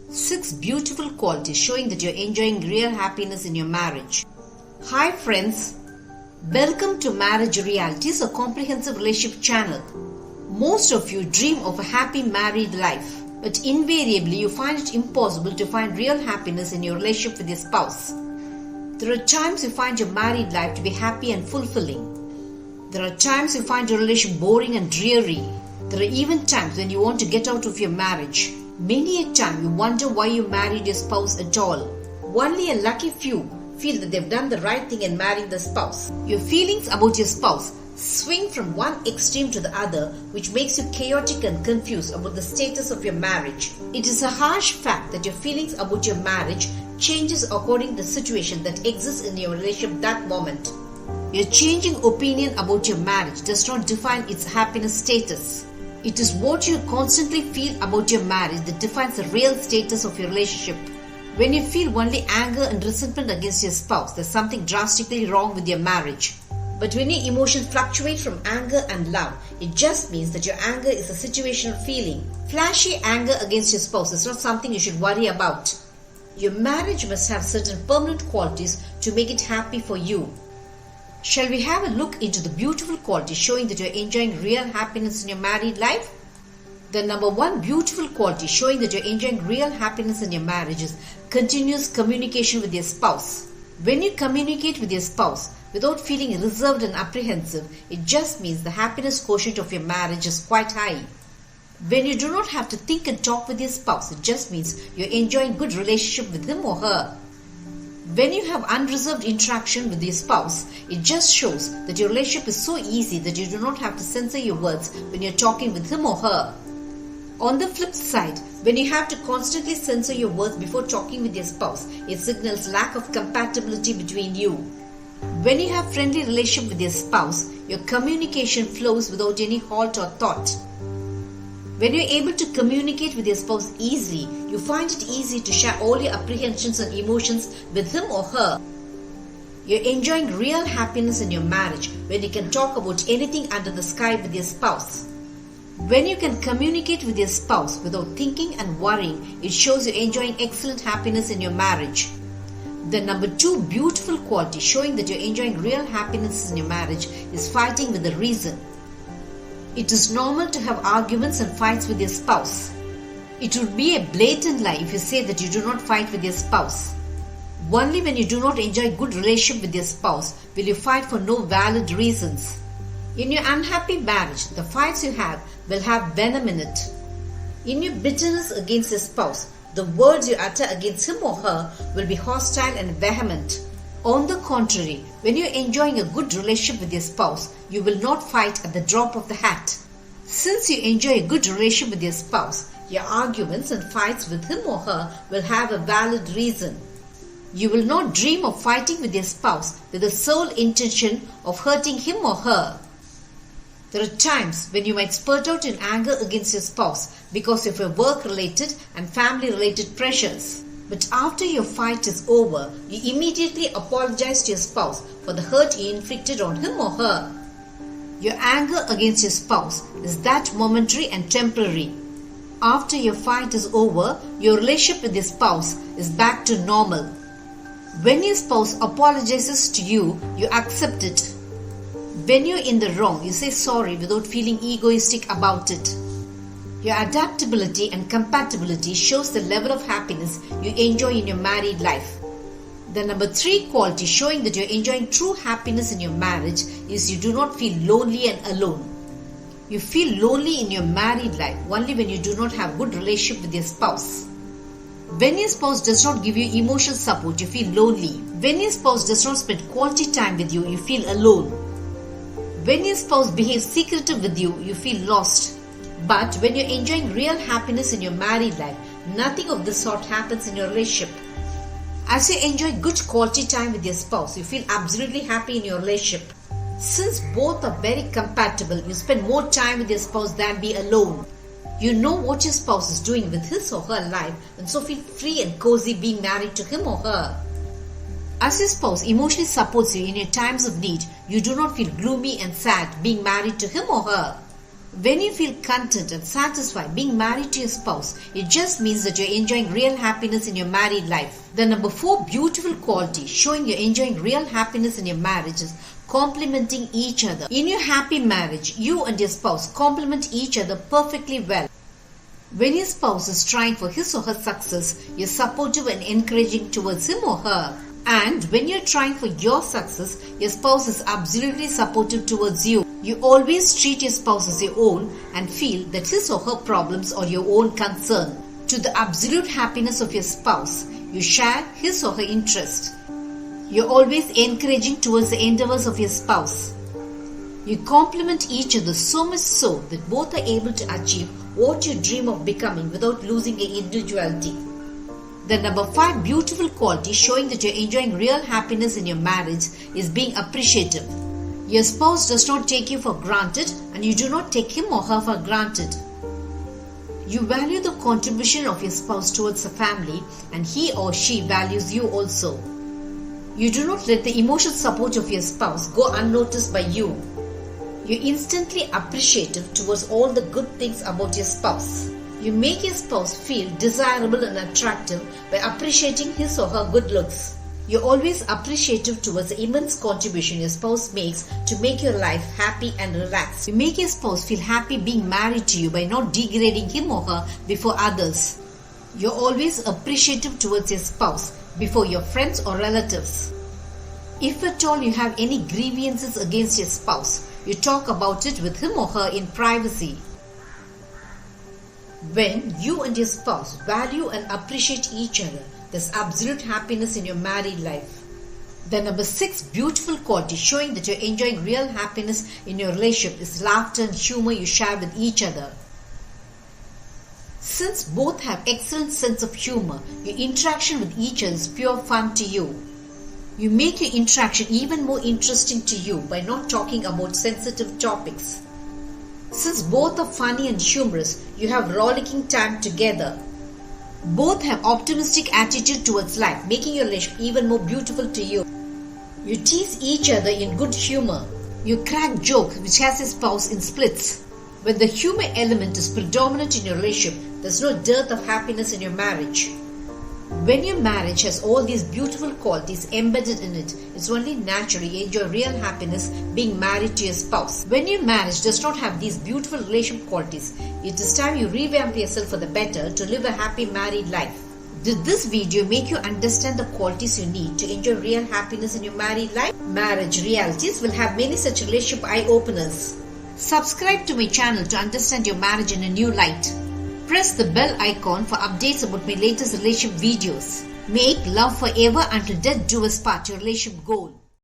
6 beautiful qualities showing that you're enjoying real happiness in your marriage. Hi friends, welcome to Marriage Realities, a comprehensive relationship channel. Most of you dream of a happy married life, but invariably you find it impossible to find real happiness in your relationship with your spouse. There are times you find your married life to be happy and fulfilling. There are times you find your relationship boring and dreary. There are even times when you want to get out of your marriage. Many a time you wonder why you married your spouse at all. Only a lucky few feel that they've done the right thing in marrying the spouse. Your feelings about your spouse swing from one extreme to the other, which makes you chaotic and confused about the status of your marriage. It is a harsh fact that your feelings about your marriage changes according to the situation that exists in your relationship that moment. Your changing opinion about your marriage does not define its happiness status. It is what you constantly feel about your marriage that defines the real status of your relationship. When you feel only anger and resentment against your spouse, there's something drastically wrong with your marriage. But when your emotions fluctuate from anger and love, it just means that your anger is a situational feeling. Flashy anger against your spouse is not something you should worry about. Your marriage must have certain permanent qualities to make it happy for you. Shall we have a look into the beautiful qualities showing that you're enjoying real happiness in your married life? The number one beautiful quality showing that you're enjoying real happiness in your marriage is continuous communication with your spouse. When you communicate with your spouse without feeling reserved and apprehensive, it just means the happiness quotient of your marriage is quite high. When you do not have to think and talk with your spouse, it just means you're enjoying good relationship with him or her. When you have unreserved interaction with your spouse, it just shows that your relationship is so easy that you do not have to censor your words when you're talking with him or her. On the flip side, when you have to constantly censor your words before talking with your spouse, it signals lack of compatibility between you. When you have friendly relationship with your spouse, your communication flows without any halt or thought. When you're able to communicate with your spouse easily, you find it easy to share all your apprehensions and emotions with him or her. You're enjoying real happiness in your marriage when you can talk about anything under the sky with your spouse. When you can communicate with your spouse without thinking and worrying, it shows you're enjoying excellent happiness in your marriage. The number two beautiful quality showing that you're enjoying real happiness in your marriage is fighting with a reason. It is normal to have arguments and fights with your spouse. It would be a blatant lie if you say that you do not fight with your spouse. Only when you do not enjoy good relationship with your spouse will you fight for no valid reasons. In your unhappy marriage, the fights you have will have venom in it. In your bitterness against your spouse, the words you utter against him or her will be hostile and vehement. On the contrary, when you're enjoying a good relationship with your spouse, you will not fight at the drop of the hat. Since you enjoy a good relationship with your spouse, your arguments and fights with him or her will have a valid reason. You will not dream of fighting with your spouse with the sole intention of hurting him or her. There are times when you might spurt out in anger against your spouse because of your work-related and family-related pressures. But after your fight is over, you immediately apologize to your spouse for the hurt you inflicted on him or her. Your anger against your spouse is that momentary and temporary. After your fight is over, your relationship with your spouse is back to normal. When your spouse apologizes to you, you accept it. When you're in the wrong, you say sorry without feeling egoistic about it. Your adaptability and compatibility shows the level of happiness you enjoy in your married life. The number three quality showing that you're enjoying true happiness in your marriage is you do not feel lonely and alone. You feel lonely in your married life only when you do not have good relationship with your spouse. When your spouse does not give you emotional support, you feel lonely. When your spouse does not spend quality time with you, you feel alone. When your spouse behaves secretive with you, you feel lost. But when you're enjoying real happiness in your married life, nothing of this sort happens in your relationship. As you enjoy good quality time with your spouse, you feel absolutely happy in your relationship. Since both are very compatible, you spend more time with your spouse than be alone. You know what your spouse is doing with his or her life and so feel free and cozy being married to him or her. As your spouse emotionally supports you in your times of need, you do not feel gloomy and sad being married to him or her. When you feel content and satisfied being married to your spouse, it just means that you're enjoying real happiness in your married life. The number 4 beautiful quality showing you're enjoying real happiness in your marriage is complementing each other. In your happy marriage, you and your spouse complement each other perfectly well. When your spouse is trying for his or her success, you're supportive and encouraging towards him or her. And when you're trying for your success, your spouse is absolutely supportive towards you. You always treat your spouse as your own and feel that his or her problems are your own concern. To the absolute happiness of your spouse, you share his or her interest. You're always encouraging towards the endeavors of your spouse. You complement each other so much so that both are able to achieve what you dream of becoming without losing your individuality. The number 5 beautiful quality showing that you're enjoying real happiness in your marriage is being appreciative. Your spouse does not take you for granted and you do not take him or her for granted. You value the contribution of your spouse towards the family and he or she values you also. You do not let the emotional support of your spouse go unnoticed by you. You're instantly appreciative towards all the good things about your spouse. You make your spouse feel desirable and attractive by appreciating his or her good looks. You're always appreciative towards the immense contribution your spouse makes to make your life happy and relaxed. You make your spouse feel happy being married to you by not degrading him or her before others. You're always appreciative towards your spouse before your friends or relatives. If at all you have any grievances against your spouse, you talk about it with him or her in privacy. When you and your spouse value and appreciate each other, there's absolute happiness in your married life. The number 6 beautiful quality showing that you're enjoying real happiness in your relationship is laughter and humor you share with each other. Since both have excellent sense of humor, your interaction with each other is pure fun to you. You make your interaction even more interesting to you by not talking about sensitive topics. Since both are funny and humorous, you have rollicking time together. Both have optimistic attitude towards life, making your relationship even more beautiful to you. You tease each other in good humor. You crack jokes which has your spouse in splits. When the humor element is predominant in your relationship, there's no dearth of happiness in your marriage. When your marriage has all these beautiful qualities embedded in it, it's only natural you enjoy real happiness being married to your spouse. When your marriage does not have these beautiful relationship qualities, it is time you revamp yourself for the better to live a happy married life. Did this video make you understand the qualities you need to enjoy real happiness in your married life? Marriage Realities will have many such relationship eye-openers. Subscribe to my channel to understand your marriage in a new light. Press the bell icon for updates about my latest relationship videos. Make love forever until death do us part, your relationship goal.